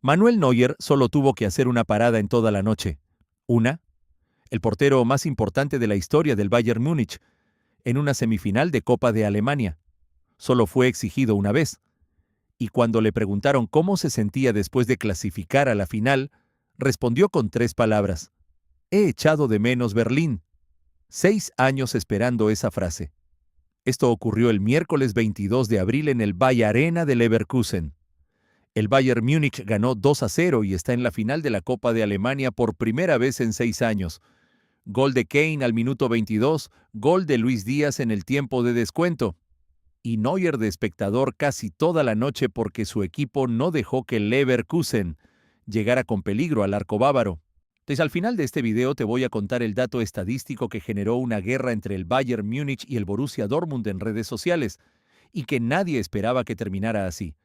Manuel Neuer solo tuvo que hacer una parada en toda la noche. Una, el portero más importante de la historia del Bayern Múnich, en una semifinal de Copa de Alemania. Solo fue exigido una vez. Y cuando le preguntaron cómo se sentía después de clasificar a la final, respondió con 3 palabras. He echado de menos Berlín. 6 años esperando esa frase. Esto ocurrió el miércoles 22 de abril en el Bayer Arena de Leverkusen. El Bayern Múnich ganó 2-0 y está en la final de la Copa de Alemania por primera vez en 6 años. Gol de Kane al minuto 22, gol de Luis Díaz en el tiempo de descuento. Y Neuer de espectador casi toda la noche porque su equipo no dejó que el Leverkusen llegara con peligro al arco bávaro. Entonces, al final de este video te voy a contar el dato estadístico que generó una guerra entre el Bayern Múnich y el Borussia Dortmund en redes sociales, y que nadie esperaba que terminara así.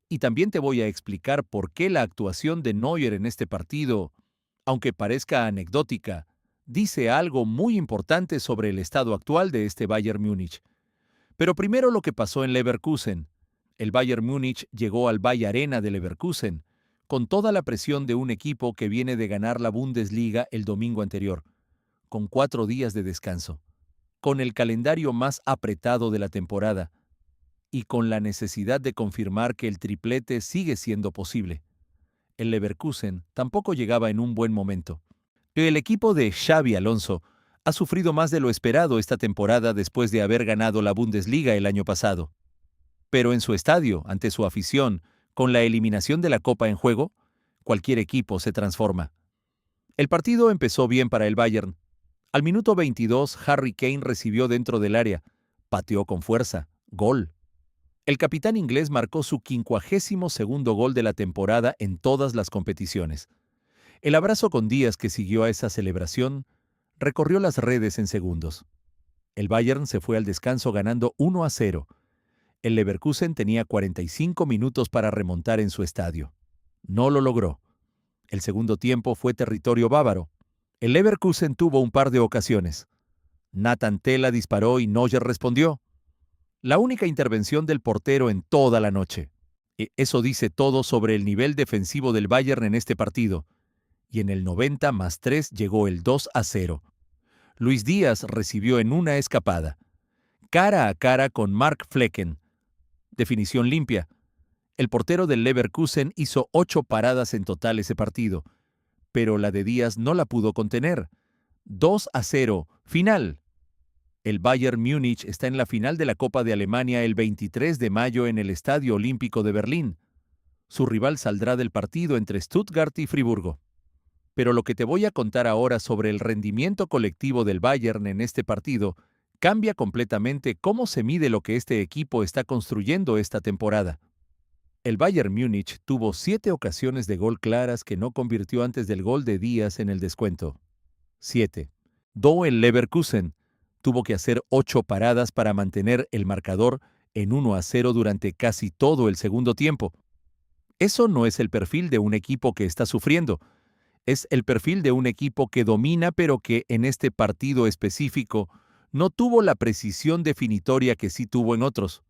Y también te voy a explicar por qué la actuación de Neuer en este partido, aunque parezca anecdótica, dice algo muy importante sobre el estado actual de este Bayern Múnich. Pero primero lo que pasó en Leverkusen. El Bayern Múnich llegó al Bayer Arena de Leverkusen, con toda la presión de un equipo que viene de ganar la Bundesliga el domingo anterior, con 4 días de descanso, con el calendario más apretado de la temporada, y con la necesidad de confirmar que el triplete sigue siendo posible. El Leverkusen tampoco llegaba en un buen momento. El equipo de Xabi Alonso ha sufrido más de lo esperado esta temporada después de haber ganado la Bundesliga el año pasado. Pero en su estadio, ante su afición, con la eliminación de la Copa en juego, cualquier equipo se transforma. El partido empezó bien para el Bayern. Al minuto 22, Harry Kane recibió dentro del área, pateó con fuerza, gol. El capitán inglés marcó su 52º gol de la temporada en todas las competiciones. El abrazo con Díaz que siguió a esa celebración recorrió las redes en segundos. El Bayern se fue al descanso ganando 1-0. El Leverkusen tenía 45 minutos para remontar en su estadio. No lo logró. El segundo tiempo fue territorio bávaro. El Leverkusen tuvo un par de ocasiones. Nathan Tella disparó y Neuer respondió. La única intervención del portero en toda la noche. Eso dice todo sobre el nivel defensivo del Bayern en este partido. Y en el 90+3 llegó el 2-0. Luis Díaz recibió en una escapada, cara a cara con Mark Flecken. Definición limpia. El portero del Leverkusen hizo 8 paradas en total ese partido, pero la de Díaz no la pudo contener. 2-0, final. El Bayern Múnich está en la final de la Copa de Alemania el 23 de mayo en el Estadio Olímpico de Berlín. Su rival saldrá del partido entre Stuttgart y Friburgo. Pero lo que te voy a contar ahora sobre el rendimiento colectivo del Bayern en este partido cambia completamente cómo se mide lo que este equipo está construyendo esta temporada. El Bayern Múnich tuvo 7 ocasiones de gol claras que no convirtió antes del gol de Díaz en el descuento. 7. El Leverkusen tuvo que hacer 8 paradas para mantener el marcador en 1-0 durante casi todo el segundo tiempo. Eso no es el perfil de un equipo que está sufriendo. Es el perfil de un equipo que domina, pero que en este partido específico no tuvo la precisión definitoria que sí tuvo en otros.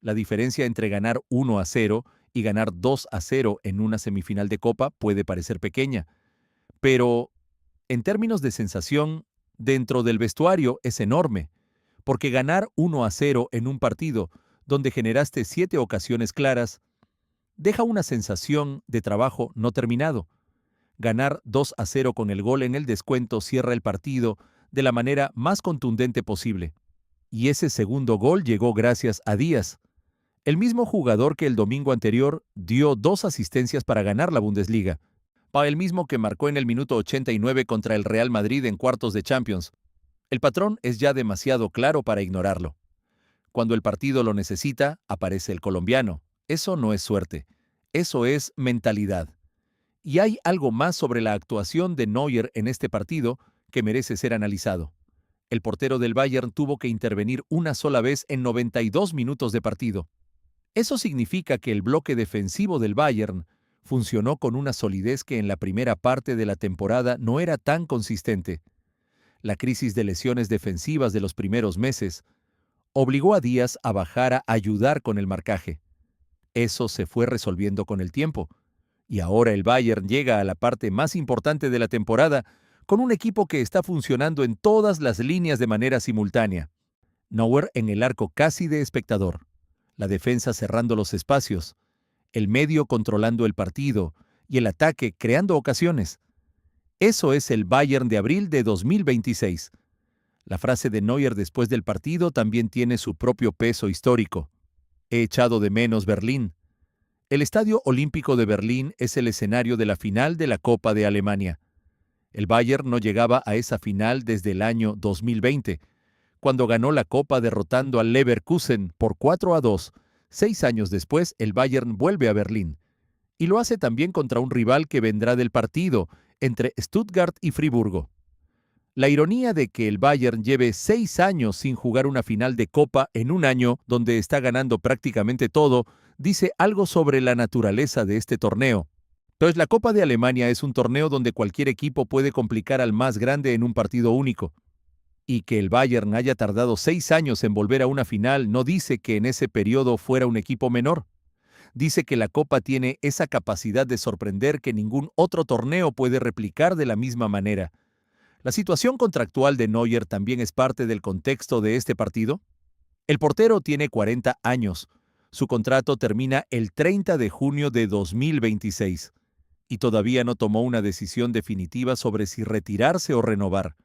La diferencia entre ganar 1-0 y ganar 2-0 en una semifinal de Copa puede parecer pequeña, pero en términos de sensación, dentro del vestuario es enorme, porque ganar 1-0 en un partido donde generaste 7 ocasiones claras deja una sensación de trabajo no terminado. Ganar 2-0 con el gol en el descuento cierra el partido de la manera más contundente posible. Y ese segundo gol llegó gracias a Díaz, el mismo jugador que el domingo anterior dio 2 asistencias para ganar la Bundesliga, el mismo que marcó en el minuto 89 contra el Real Madrid en cuartos de Champions. El patrón es ya demasiado claro para ignorarlo. Cuando el partido lo necesita, aparece el colombiano. Eso no es suerte, eso es mentalidad. Y hay algo más sobre la actuación de Neuer en este partido que merece ser analizado. El portero del Bayern tuvo que intervenir una sola vez en 92 minutos de partido. Eso significa que el bloque defensivo del Bayern funcionó con una solidez que en la primera parte de la temporada no era tan consistente. La crisis de lesiones defensivas de los primeros meses obligó a Díaz a bajar a ayudar con el marcaje. Eso se fue resolviendo con el tiempo. Y ahora el Bayern llega a la parte más importante de la temporada con un equipo que está funcionando en todas las líneas de manera simultánea. Neuer en el arco casi de espectador, la defensa cerrando los espacios, el medio controlando el partido y el ataque creando ocasiones. Eso es el Bayern de abril de 2026. La frase de Neuer después del partido también tiene su propio peso histórico. He echado de menos Berlín. El Estadio Olímpico de Berlín es el escenario de la final de la Copa de Alemania. El Bayern no llegaba a esa final desde el año 2020, cuando ganó la Copa derrotando al Leverkusen por 4-2. 6 años después, el Bayern vuelve a Berlín. Y lo hace también contra un rival que vendrá del partido entre Stuttgart y Friburgo. La ironía de que el Bayern lleve 6 años sin jugar una final de Copa en un año donde está ganando prácticamente todo, dice algo sobre la naturaleza de este torneo. Pues la Copa de Alemania es un torneo donde cualquier equipo puede complicar al más grande en un partido único. Y que el Bayern haya tardado 6 años en volver a una final no dice que en ese periodo fuera un equipo menor. Dice que la Copa tiene esa capacidad de sorprender que ningún otro torneo puede replicar de la misma manera. ¿La situación contractual de Neuer también es parte del contexto de este partido? El portero tiene 40 años. Su contrato termina el 30 de junio de 2026 y todavía no tomó una decisión definitiva sobre si retirarse o renovar.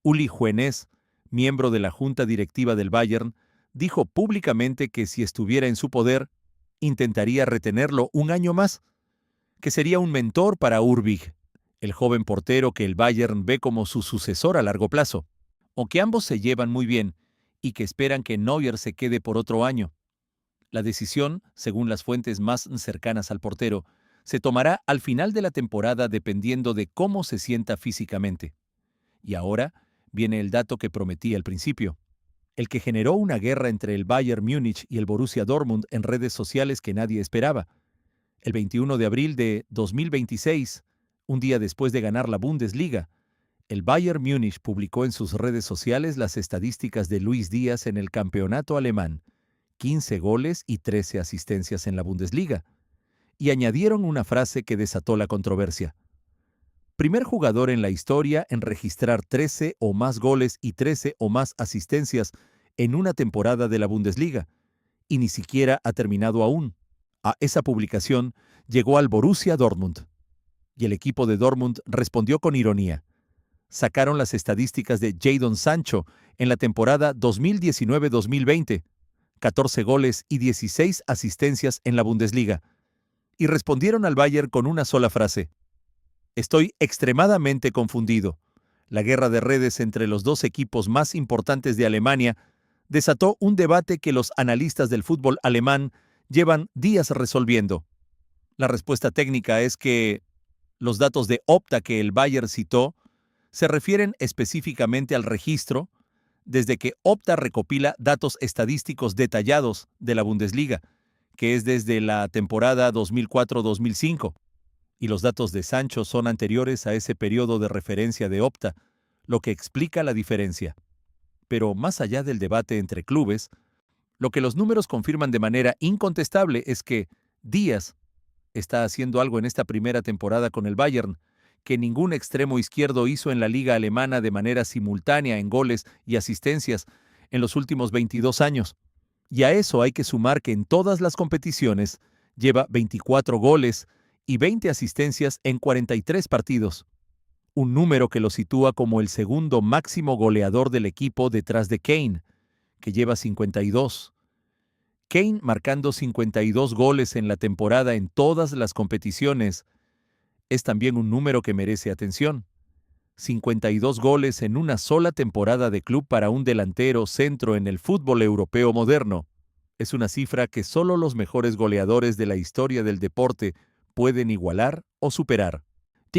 Uli Hoeneß, miembro de la junta directiva del Bayern, dijo públicamente que si estuviera en su poder, intentaría retenerlo un año más, que sería un mentor para Urbig, el joven portero que el Bayern ve como su sucesor a largo plazo, o que ambos se llevan muy bien y que esperan que Neuer se quede por otro año. La decisión, según las fuentes más cercanas al portero, se tomará al final de la temporada dependiendo de cómo se sienta físicamente. Y ahora viene el dato que prometí al principio, el que generó una guerra entre el Bayern Múnich y el Borussia Dortmund en redes sociales que nadie esperaba. El 21 de abril de 2026, un día después de ganar la Bundesliga, el Bayern Múnich publicó en sus redes sociales las estadísticas de Luis Díaz en el campeonato alemán, 15 goles y 13 asistencias en la Bundesliga, y añadieron una frase que desató la controversia. Primer jugador en la historia en registrar 13 o más goles y 13 o más asistencias en una temporada de la Bundesliga, y ni siquiera ha terminado aún. A esa publicación llegó al Borussia Dortmund, y el equipo de Dortmund respondió con ironía. Sacaron las estadísticas de Jadon Sancho en la temporada 2019-2020, 14 goles y 16 asistencias en la Bundesliga, y respondieron al Bayern con una sola frase. Estoy extremadamente confundido. La guerra de redes entre los dos equipos más importantes de Alemania desató un debate que los analistas del fútbol alemán llevan días resolviendo. La respuesta técnica es que los datos de Opta que el Bayern citó se refieren específicamente al registro, desde que Opta recopila datos estadísticos detallados de la Bundesliga, que es desde la temporada 2004-2005. Y los datos de Sancho son anteriores a ese periodo de referencia de Opta, lo que explica la diferencia. Pero más allá del debate entre clubes, lo que los números confirman de manera incontestable es que Díaz está haciendo algo en esta primera temporada con el Bayern, que ningún extremo izquierdo hizo en la liga alemana de manera simultánea en goles y asistencias en los últimos 22 años. Y a eso hay que sumar que en todas las competiciones lleva 24 goles y 20 asistencias en 43 partidos, un número que lo sitúa como el segundo máximo goleador del equipo detrás de Kane, que lleva 52. Kane marcando 52 goles en la temporada en todas las competiciones es también un número que merece atención. 52 goles en una sola temporada de club para un delantero centro en el fútbol europeo moderno. Es una cifra que solo los mejores goleadores de la historia del deporte pueden igualar o superar.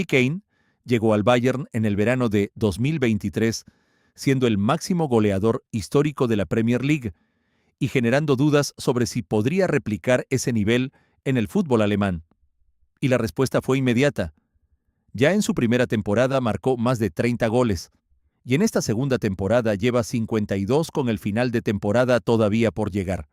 Kane llegó al Bayern en el verano de 2023, siendo el máximo goleador histórico de la Premier League y generando dudas sobre si podría replicar ese nivel en el fútbol alemán. Y la respuesta fue inmediata. Ya en su primera temporada marcó más de 30 goles, y en esta segunda temporada lleva 52 con el final de temporada todavía por llegar.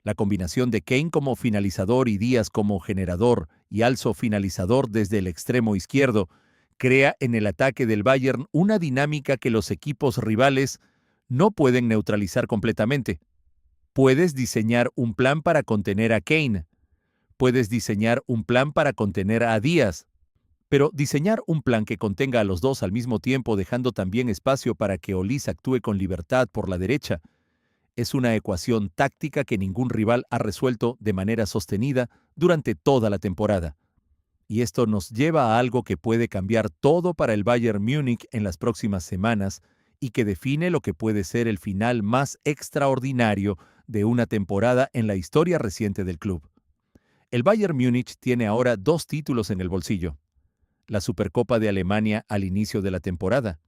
La combinación de Kane como finalizador y Díaz como generador y also finalizador desde el extremo izquierdo crea en el ataque del Bayern una dinámica que los equipos rivales no pueden neutralizar completamente. Puedes diseñar un plan para contener a Kane, puedes diseñar un plan para contener a Díaz, pero diseñar un plan que contenga a los dos al mismo tiempo dejando también espacio para que Olise actúe con libertad por la derecha es una ecuación táctica que ningún rival ha resuelto de manera sostenida durante toda la temporada. Y esto nos lleva a algo que puede cambiar todo para el Bayern Múnich en las próximas semanas y que define lo que puede ser el final más extraordinario de una temporada en la historia reciente del club. El Bayern Múnich tiene ahora 2 títulos en el bolsillo. La Supercopa de Alemania al inicio de la temporada,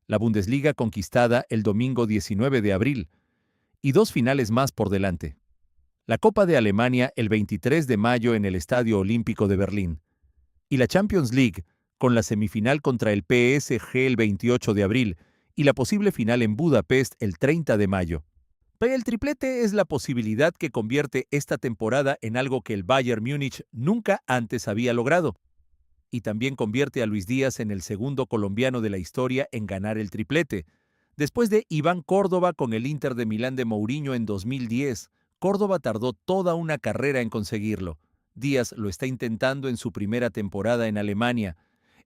la Bundesliga conquistada el domingo 19 de abril, y 2 finales más por delante. La Copa de Alemania el 23 de mayo en el Estadio Olímpico de Berlín. Y la Champions League, con la semifinal contra el PSG el 28 de abril y la posible final en Budapest el 30 de mayo. Pero el triplete es la posibilidad que convierte esta temporada en algo que el Bayern Múnich nunca antes había logrado. Y también convierte a Luis Díaz en el segundo colombiano de la historia en ganar el triplete. Después de Iván Córdoba con el Inter de Milán de Mourinho en 2010, Córdoba tardó toda una carrera en conseguirlo. Díaz lo está intentando en su primera temporada en Alemania.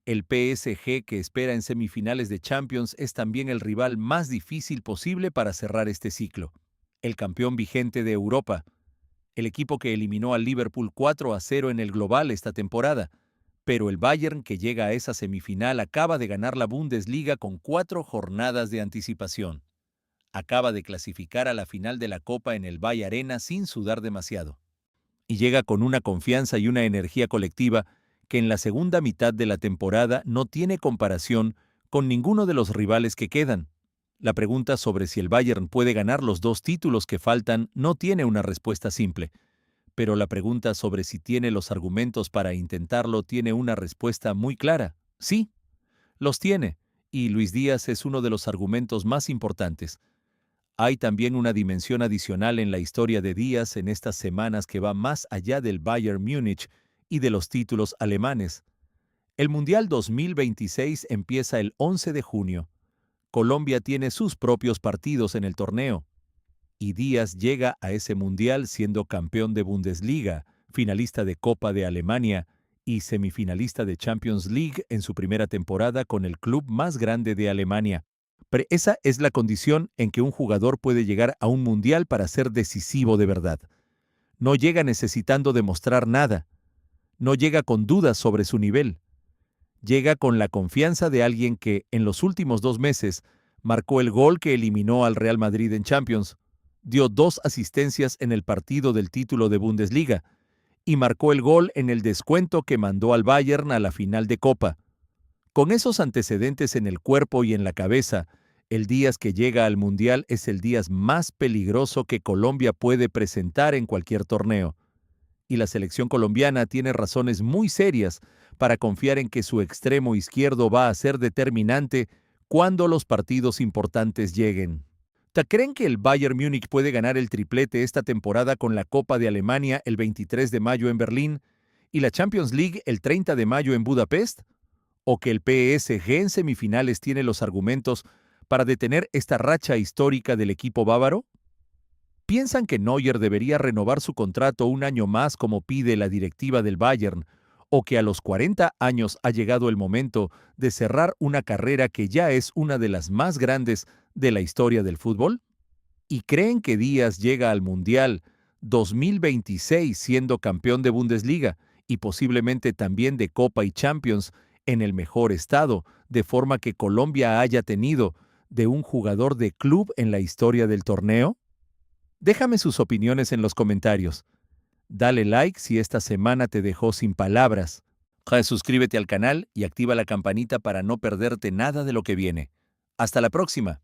El PSG, que espera en semifinales de Champions, es también el rival más difícil posible para cerrar este ciclo. El campeón vigente de Europa. El equipo que eliminó al Liverpool 4-0 en el global esta temporada. Pero el Bayern, que llega a esa semifinal, acaba de ganar la Bundesliga con 4 jornadas de anticipación. Acaba de clasificar a la final de la Copa en el Bay Arena sin sudar demasiado. Y llega con una confianza y una energía colectiva que en la segunda mitad de la temporada no tiene comparación con ninguno de los rivales que quedan. La pregunta sobre si el Bayern puede ganar los 2 títulos que faltan no tiene una respuesta simple. Pero la pregunta sobre si tiene los argumentos para intentarlo tiene una respuesta muy clara. Sí, los tiene, y Luis Díaz es uno de los argumentos más importantes. Hay también una dimensión adicional en la historia de Díaz en estas semanas que va más allá del Bayern Múnich y de los títulos alemanes. El Mundial 2026 empieza el 11 de junio. Colombia tiene sus propios partidos en el torneo. Y Díaz llega a ese mundial siendo campeón de Bundesliga, finalista de Copa de Alemania y semifinalista de Champions League en su primera temporada con el club más grande de Alemania. Pero esa es la condición en que un jugador puede llegar a un mundial para ser decisivo de verdad. No llega necesitando demostrar nada. No llega con dudas sobre su nivel. Llega con la confianza de alguien que, en los últimos 2 meses, marcó el gol que eliminó al Real Madrid en Champions, dio 2 asistencias en el partido del título de Bundesliga y marcó el gol en el descuento que mandó al Bayern a la final de Copa. Con esos antecedentes en el cuerpo y en la cabeza, el Díaz que llega al Mundial es el Díaz más peligroso que Colombia puede presentar en cualquier torneo. Y la selección colombiana tiene razones muy serias para confiar en que su extremo izquierdo va a ser determinante cuando los partidos importantes lleguen. ¿Creen que el Bayern Múnich puede ganar el triplete esta temporada con la Copa de Alemania el 23 de mayo en Berlín y la Champions League el 30 de mayo en Budapest? ¿O que el PSG en semifinales tiene los argumentos para detener esta racha histórica del equipo bávaro? ¿Piensan que Neuer debería renovar su contrato un año más como pide la directiva del Bayern, o que a los 40 años ha llegado el momento de cerrar una carrera que ya es una de las más grandes de la historia del fútbol? ¿Y creen que Díaz llega al Mundial 2026 siendo campeón de Bundesliga y posiblemente también de Copa y Champions en el mejor estado, de forma que Colombia haya tenido de un jugador de club en la historia del torneo? Déjame sus opiniones en los comentarios. Dale like si esta semana te dejó sin palabras. Suscríbete al canal y activa la campanita para no perderte nada de lo que viene. Hasta la próxima.